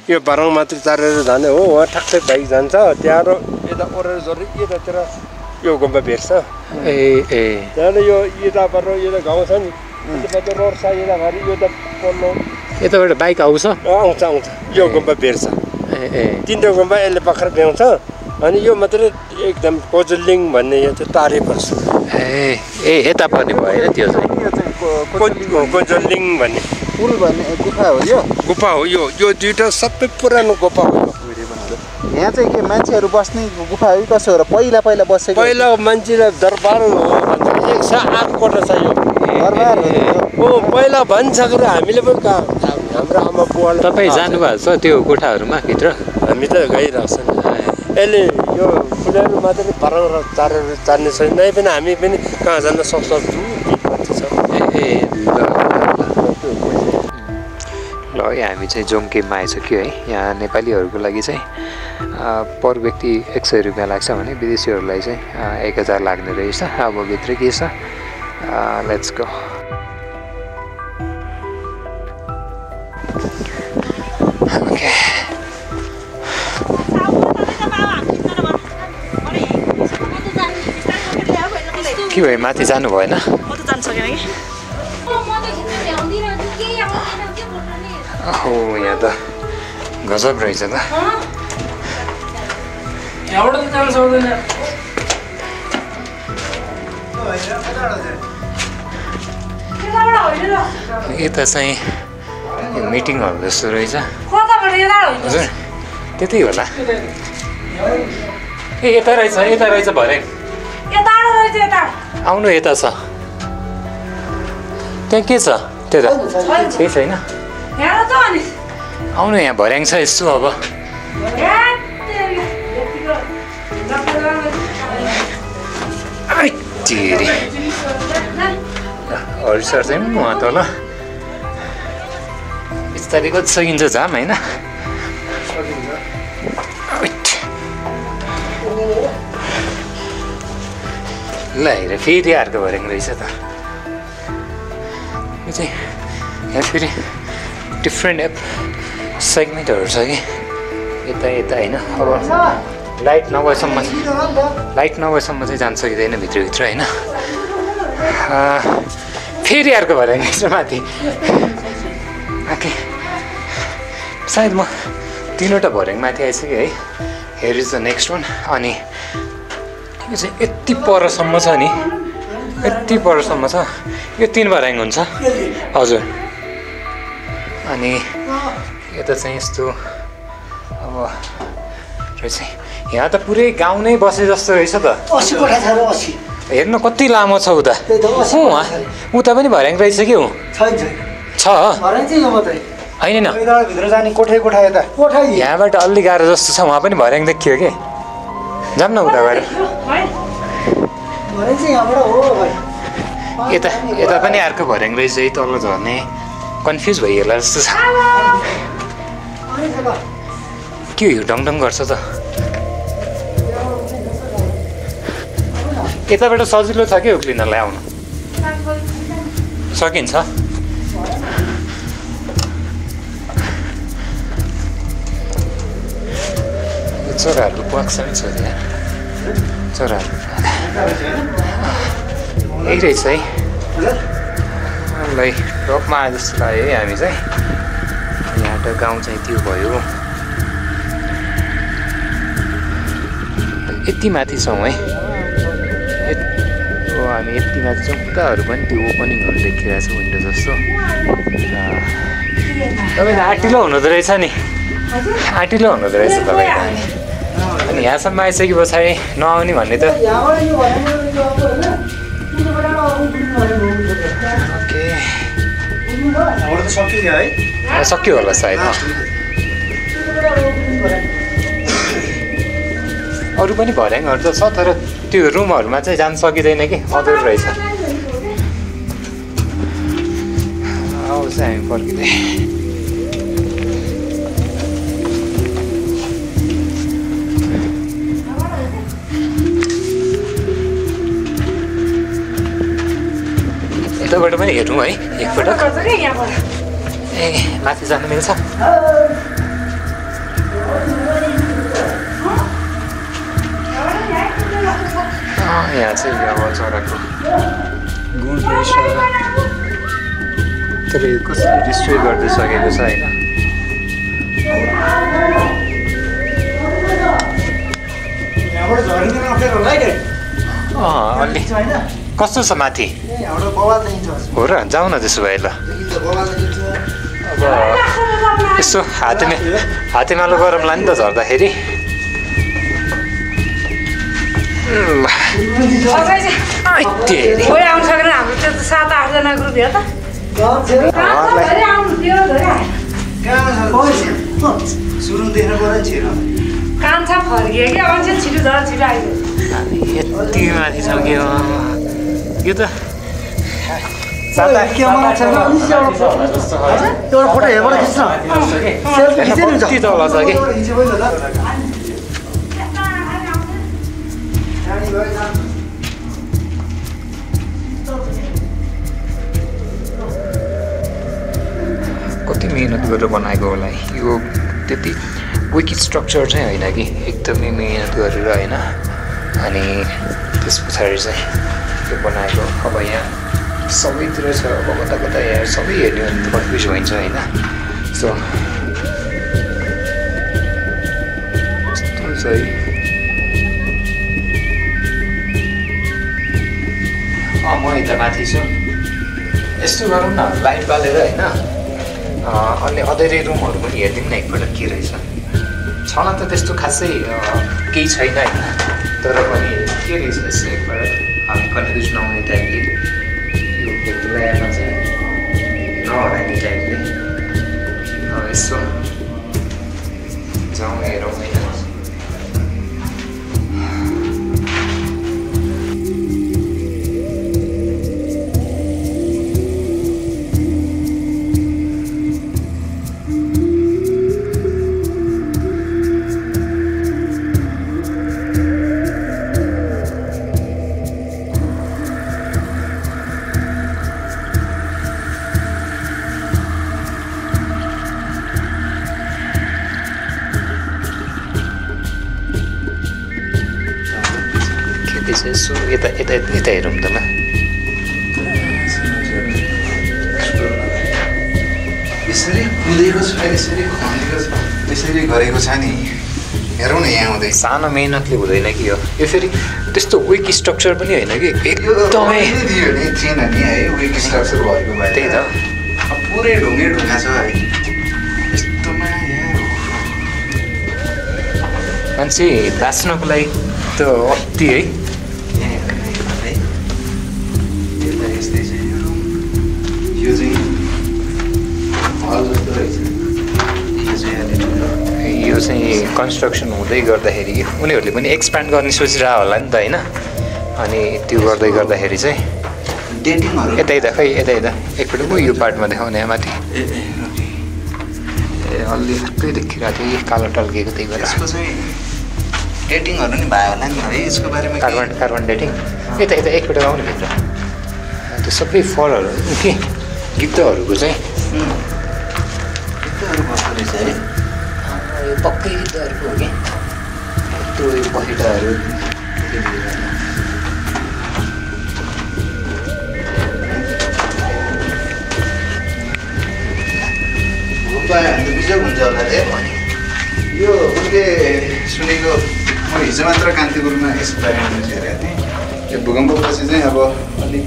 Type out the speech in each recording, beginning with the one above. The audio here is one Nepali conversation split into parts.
यो बारङ मात्रै तारेर जाने हो वहाँ ठ्याक्कै बाइक जान्छ त्यहाँ र यता ओरेर झरेर यतातिर यो गुम्बा भेट्छ त्यहाँबाट यो यताबाट यता गाउँ छ नि यताबाट रोड छ यता घरि यो त पल्लो यताबाट बाइक आउँछ आउँछ यो गुम्बा भेट्छ तिनवटा गुम्बा यसले भर्खर भ्याउँछ अनि यो मात्रै एकदम कोजलिङ भन्ने यो चाहिँ टाढै पर्छ यता पर्ने भयो त्यो चाहिँ कोजलिङ भन्ने पुल भन्ने गुफा हो यो गुफा हो यो दुईटा सबै पुरानो गुफा हो यहाँ चाहिँ के मान्छेहरू बस्ने गुफा हो कसो हो र पहिला बसेको पहिला मान्छेलाई दरबार हो भन्छ 108 कोठा छ यो दरबार हो पहिला भनिसकेर हामीले पनि हाम्रो आमा बुवाले तपाईँ जानुभएको छ त्यो कोठाहरूमा भित्र हामी त गइरहेको छ यसले यो फुलहरू मात्रै बारङ र चार्ने छैन नै पनि हामी पनि कहाँ जान सक्छौँ ल हामी चाहिँ जोङकेमा आइसक्यो है यहाँ नेपालीहरूको लागि चाहिँ पर व्यक्ति 100 रुपियाँ लाग्छ भने विदेशीहरूलाई चाहिँ 1000 लाग्ने रहेछ अब भित्र के छ लेट्स गो के भयो माथि जानु भएन हो यहाँ त गजब रहेछ त यता चाहिँ मिटिङ हल जस्तो रहेछ हजुर त्यतै होला यता रहेछ भरे आउनु यता छ त्यहाँ के छ त्यता केही छैन आउनु यहाँ भर्याङ छ यस्तो अब हरि सर चाहिँ उहाँ तल बिस्तारै कति सकिन्छ जाम होइन ल हेर फेरि अर्को भर्याङ रहेछ त यो चाहिँ यहाँ फेरि डिफ्रेन्ट एप सेगमेन्टहरू छ कि यता होइन अब लाइट नभएसम्म चाहिँ जान सकिँदैन भित्रभित्र होइन फेरि अर्को भर्याङ रहेछ माथि सायद म 3वटा भर्याङ माथि आइसकेँ है here is the next one अनि यो चाहिँ यति परसम्म छ नि यति परसम्म छ यो 3 भर्याङ हुन्छ हजुर अनि यता चाहिँ यस्तो अब रहेछ यहाँ त पुरै गाउँ नै बसे जस्तो रहेछ त 80 कोठा छ र 80 हेर्नु कति लामो छ उता उता पनि भर्याङ रहेछ कि हो छ भर्याङ चाहिँ यो मात्रै होइन भित्र जाने कोठा यता कोठा यहाँबाट अलि गाह्रो जस्तो छ वहाँ पनि भर्याङ देखियो कि जाऊँ न उता गएर भर्याङ चाहिँ यहाँबाट हो भाइ यता पनि अर्को भर्याङ रहेछ है तल झर्ने कन्फ्युज भइहाल्ला जस्तो छ के हो डङडङ गर्छ त यताबाट सजिलो छ कि उक्लिनलाई आउनु सकिन्छ चराहरूको पाक्छ नि छ त्यहाँ चराहरू यही रहेछ है मलाई टपमा आए जस्तो लाग्यो है हामी चाहिँ यहाँ त गाउँ चाहिँ त्यो भयो यति माथि छौँ है हामी यति माथि छौँ उताहरू पनि त्यो ओपनिङहरू देखिरहेको छ विन्डो जस्तो तपाईँको आँटिलो हुँदो रहेछ नि आँटिलो हुँदो रहेछ तपाईँको अनि यहाँसम्म आइसके पछाडि नआउने भन्ने त सक्यो होला सायद अरू पनि भर्याङहरू त छ तर त्यो रुमहरूमा चाहिँ जान सकिँदैन कि अधुरो रहेछ आउँछ हामी फर्किँदै यताबाट पनि हेरौँ है एकपटक ए माथि जानु मिल्छ झरिसकेको छ होइन। अलि कस्तो छ माथि हो र? जाउँ न त्यसो भए ल। अब यसो हातेमालो गरमला नि त झर्दाखेरि। आउनु सकेन हाम्रो त्यो 7-8 जना ग्रुप हेर त। सुरु देख्नु पर्यो छिटो कान्छा फर्कियो क्या मान्छे छिटो झर छिटो आइदियो। यति माथि छ कि यो त एउटा फोटो हेरबाट खिच्छ कति तल छ कि। कति मिहिनेत गरेर बनाएको होला यो। त्यति विकी स्ट्रक्चर चाहिँ होइन कि, एकदमै मिहिनेत गरेर होइन। अनि त्यस पछाडि चाहिँ त्यो बनाएको। अब यहाँ सबैतिर छ, अब कता कता यहाँ सबै हेर्ने भने त कन्फ्युज भइन्छ होइन। सो यस्तो छ है। म यता माथि छु। यस्तो गरौँ न, लाइट बालेर होइन, अनि अँधेरै रुमहरू पनि हेरिदिउँ न एकपल्ट के रहेछ। छन त त्यस्तो खासै केही छैन होइन, तर पनि के रहेछ यसो एकपल्ट हामी कन्फ्युज नहुने टाइपले, यो ल्याएमा चाहिँ नहराउने टाइपले यसो जाउँ हेरौँ होइन। यसो यता यता यता हेरौँ त ल। यसरी कुदेको छ, यसरी खनेको छ, यसरी गरेको छ नि। हेरौँ न यहाँ आउँदै। सानो मेहनतले हुँदैन कि यो फेरि त्यस्तो विक स्ट्रक्चर पनि होइन कि एकदमै दियो नि थिएन नि है विक स्ट्रक्चर भएको भए। त्यही त पुरै ढुङ्गे ढुङ्गा छ है यस्तोमा। यहाँ मान्छे बाँच्नको लागि त अति है। यो चाहिँ हल जस्तो रहेछ। यो चाहिँ कन्स्ट्रक्सन हुँदै गर्दाखेरि उनीहरूले पनि एक्सप्यान्ड गर्ने सोचिरहेको होला नि त होइन। अनि त्यो गर्दै गर्दाखेरि चाहिँ डेटिङहरू यता यता खै यता यता एकपल्ट म यो पार्टमा देखाउने यहाँ माथि। अलि अर्कै देखिरहेको थियो कि कालो टल्किएको, त्यही भएर। यसको चाहिँ डेटिङहरू नि भयो होला नि है यसको बारेमा। कार्बन डेटिङ यता यता एकपल्ट आउनु भित्र। त्यो सबै फलहरू के गिद्धहरूको चाहिँ गिद्धहरू कस्तो रहेछ है। यो पक्कै गिद्धहरूको हो कि त्यो यो पखेटाहरू। बिजोग हुन्छ होला रे। यो उसले सुनेको, म हिजो मात्र कान्तिपुरमा यसको बारेमा हेरेको थिएँ। यो भूकम्पपछि चाहिँ अब अलिक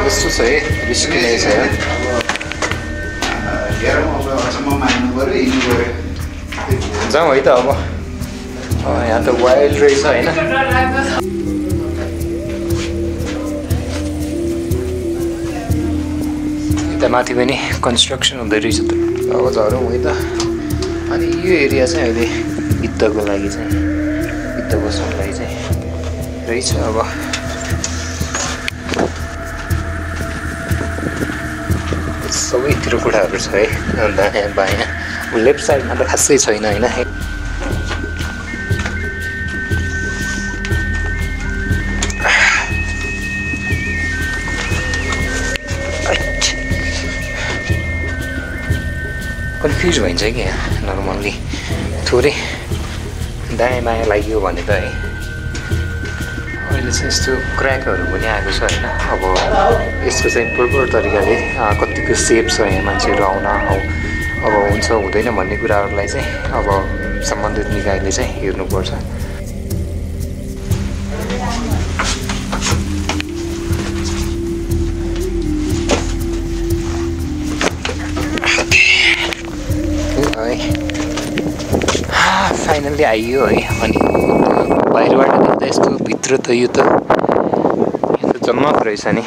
यस्तो छ है, रिस्की नै छ। हेरौँ अब अचम्म मान्नु पऱ्यो हिँड्नु पऱ्यो। जाउँ है त अब। यहाँ त वाइल्ड रहेछ होइन। यता माथि पनि कन्स्ट्रक्सन हुँदै रहेछ त। अब झरौँ है त। अनि यो एरिया चाहिँ अहिले गिद्धको लागि चाहिँ गिद्ध बस्नुको लागि चाहिँ रहेछ। अब सबैतिर कुराहरू छ है। अन्त यहाँ बायाँ लेफ्ट साइडमा त खासै छैन होइन। कन्फ्युज भइन्छ कि यहाँ नर्मल्ली थोरै दायाँ बायाँ लाग्यो भने त है अहिले चाहिँ यस्तो क्र्याकहरू पनि आएको छ होइन। अब यसको चाहिँ प्रोपर तरिकाले कतिको सेफ छ यहाँ मान्छेहरू आउन अब हुन्छ हुँदैन भन्ने कुराहरूलाई चाहिँ अब सम्बन्धित निकायले चाहिँ हेर्नुपर्छ। फाइनल्ली आइयो है। अनि बाहिरबाट देख्दा यस्तो भित्र त यो त जम्मत रहेछ नि।